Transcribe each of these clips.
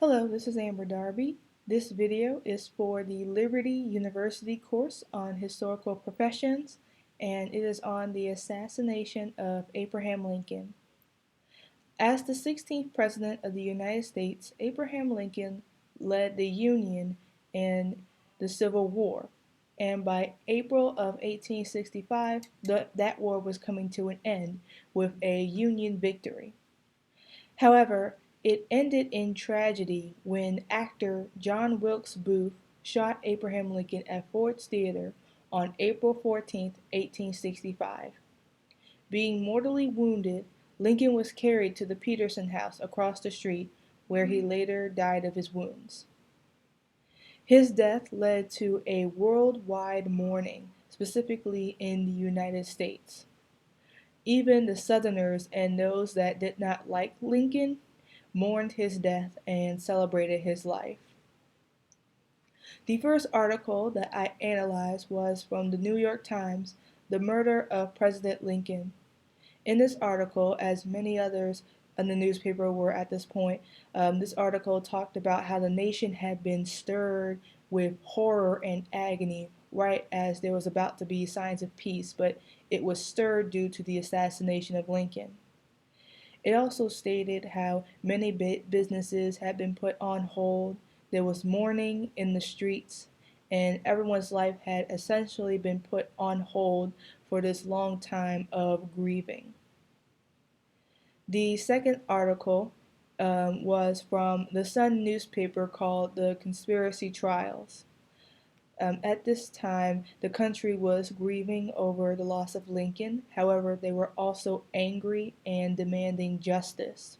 Hello, this is Amber Darby. This video is for the Liberty University course on historical professions, and it is on the assassination of Abraham Lincoln. As the 16th President of the United States, Abraham Lincoln led the Union in the Civil War, and by April of 1865, that war was coming to an end with a Union victory. However, it ended in tragedy when actor John Wilkes Booth shot Abraham Lincoln at Ford's Theater on April 14, 1865. Being mortally wounded, Lincoln was carried to the Peterson House across the street, where he later died of his wounds. His death led to a worldwide mourning, specifically in the United States. Even the Southerners and those that did not like Lincoln mourned his death and celebrated his life. The first article that I analyzed was from the New York Times, The Murder of President Lincoln. In this article, as many others in the newspaper were at this point, this article talked about how the nation had been stirred with horror and agony right as there was about to be signs of peace, but it was stirred due to the assassination of Lincoln. It also stated how many businesses had been put on hold, there was mourning in the streets, and everyone's life had essentially been put on hold for this long time of grieving. The second article was from the Sun newspaper called The Conspiracy Trials. At this time, the country was grieving over the loss of Lincoln. However, they were also angry and demanding justice.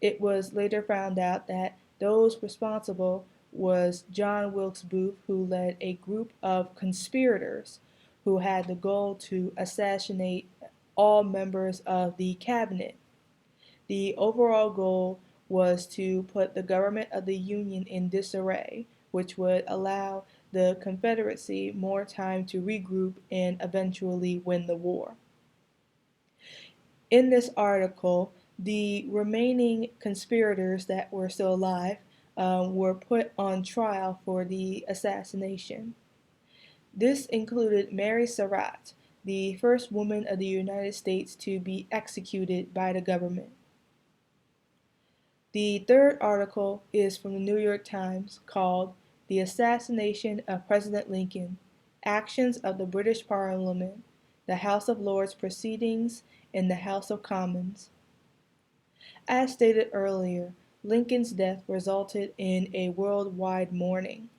It was later found out that those responsible was John Wilkes Booth, who led a group of conspirators who had the goal to assassinate all members of the cabinet. The overall goal was to put the government of the Union in disarray, which would allow the Confederacy more time to regroup and eventually win the war. In this article, the remaining conspirators that were still alive were put on trial for the assassination. This included Mary Surratt, the first woman of the United States to be executed by the government. The third article is from the New York Times called The Assassination of President Lincoln, Actions of the British Parliament, the House of Lords Proceedings, and the House of Commons. As stated earlier, Lincoln's death resulted in a worldwide mourning.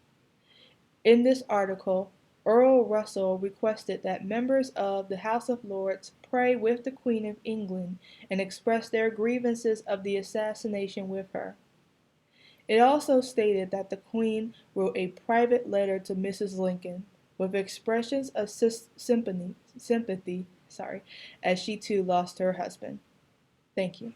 In this article, Earl Russell requested that members of the House of Lords pray with the Queen of England and express their grievances of the assassination with her. It also stated that the Queen wrote a private letter to Mrs. Lincoln with expressions of sympathy, as she too lost her husband. Thank you.